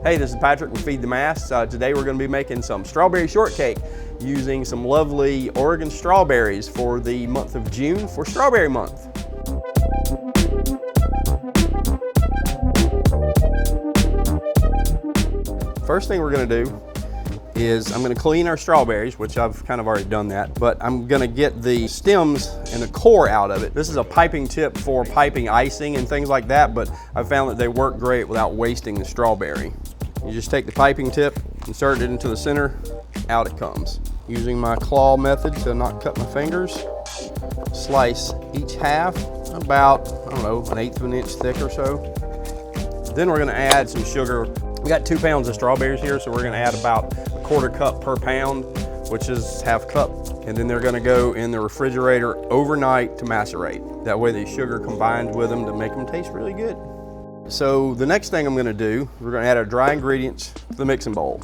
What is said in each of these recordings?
Hey, this is Patrick with Feed the Mass. Today we're going to be making some strawberry shortcake using some lovely Oregon strawberries for the month of June for Strawberry Month. First thing we're going to do is I'm going to clean our strawberries, which I've kind of already done that, but I'm going to get the stems and the core out of it. This is a piping tip for piping icing and things like that, but I found that they work great without wasting the strawberry. You just take the piping tip, insert it into the center, out it comes. Using my claw method to not cut my fingers, slice each half about, I don't know, 1/8 of an inch thick or so. Then we're going to add some sugar. We got 2 pounds of strawberries here, so we're going to add about 1/4 cup per pound, which is ½ cup. And then they're going to go in the refrigerator overnight to macerate. That way the sugar combines with them to make them taste really good. So the next thing I'm going to do, we're going to add our dry ingredients to the mixing bowl.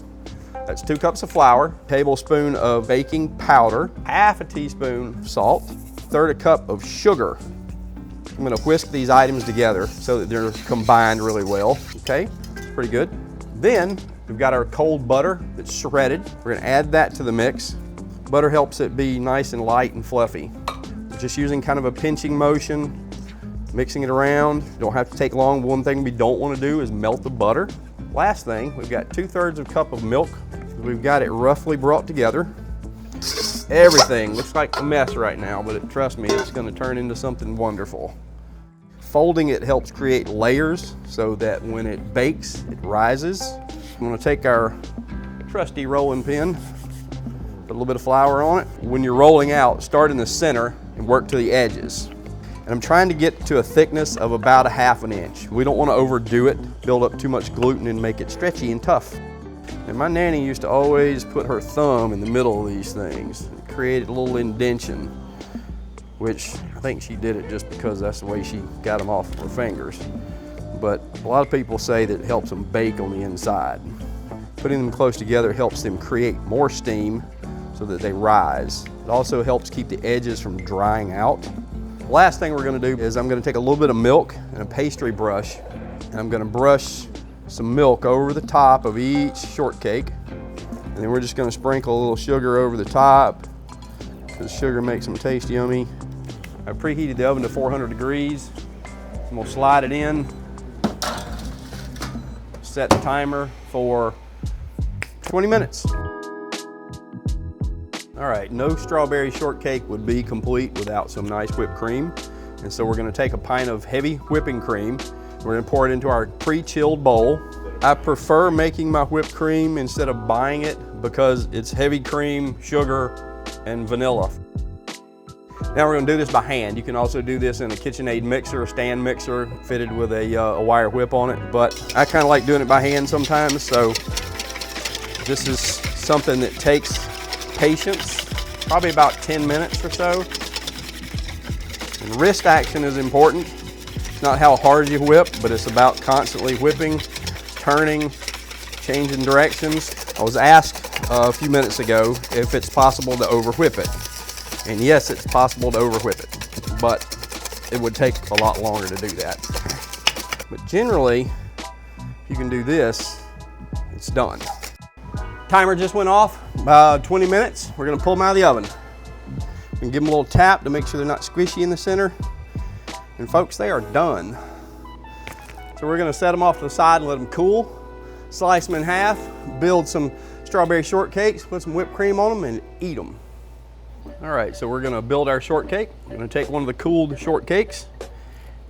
That's 2 cups of flour, tablespoon of baking powder, ½ teaspoon of salt, 1/3 cup of sugar. I'm going to whisk these items together so that they're combined really well. Okay, pretty good. Then we've got our cold butter that's shredded. We're going to add that to the mix. Butter helps it be nice and light and fluffy. Just using kind of a pinching motion, mixing it around. Don't have to take long. One thing we don't want to do is melt the butter. Last thing, we've got 2/3 cup of milk. We've got it roughly brought together. Everything looks like a mess right now, but trust me, it's going to turn into something wonderful. Folding it helps create layers so that when it bakes, it rises. I'm going to take our trusty rolling pin, put a little bit of flour on it. When you're rolling out, start in the center and work to the edges. And I'm trying to get to a thickness of about ½ inch. We don't want to overdo it, build up too much gluten and make it stretchy and tough. And my nanny used to always put her thumb in the middle of these things. It created a little indentation, which I think she did it just because that's the way she got them off of her fingers. But a lot of people say that it helps them bake on the inside. Putting them close together helps them create more steam so that they rise. It also helps keep the edges from drying out. The last thing we're going to do is I'm going to take a little bit of milk and a pastry brush, and I'm going to brush some milk over the top of each shortcake. And then we're just going to sprinkle a little sugar over the top because sugar makes them taste yummy. I preheated the oven to 400 degrees. I'm going to slide it in, set the timer for 20 minutes. All right, no strawberry shortcake would be complete without some nice whipped cream. And so we're going to take a pint of heavy whipping cream. We're going to pour it into our pre-chilled bowl. I prefer making my whipped cream instead of buying it because it's heavy cream, sugar, and vanilla. Now we're going to do this by hand. You can also do this in a KitchenAid mixer, a stand mixer fitted with a wire whip on it, but I kind of like doing it by hand sometimes, so this is something that takes patience, probably about 10 minutes or so. And wrist action is important. It's not how hard you whip, but it's about constantly whipping, turning, changing directions. I was asked a few minutes ago if it's possible to over-whip it. And yes, it's possible to over-whip it, but it would take a lot longer to do that. But generally, if you can do this, it's done. Timer just went off, about 20 minutes. We're gonna pull them out of the oven. And give them a little tap to make sure they're not squishy in the center. And folks, they are done. So we're gonna set them off to the side and let them cool. Slice them in half, build some strawberry shortcakes, put some whipped cream on them, and eat them. All right, so we're gonna build our shortcake. We're gonna take one of the cooled shortcakes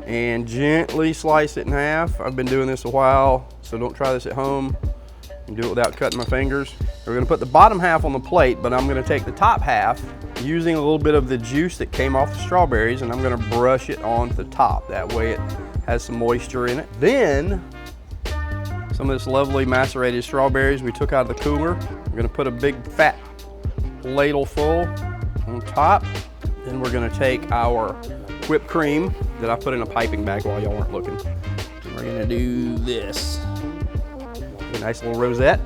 and gently slice it in half. I've been doing this a while, so don't try this at home. You can do it without cutting my fingers. We're gonna put the bottom half on the plate, but I'm gonna take the top half using a little bit of the juice that came off the strawberries, and I'm gonna brush it onto the top. That way it has some moisture in it. Then, some of this lovely macerated strawberries we took out of the cooler. We're gonna put a big fat ladle full on top. Then we're gonna take our whipped cream that I put in a piping bag while y'all weren't looking. And we're gonna do this. A nice little rosette.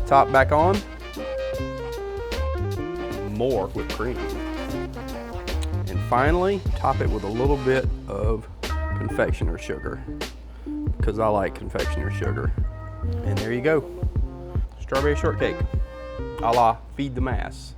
Top back on. More whipped cream. And finally, top it with a little bit of confectioner sugar. because I like confectioner's sugar. And there you go. Strawberry shortcake, a la Feed the Mass.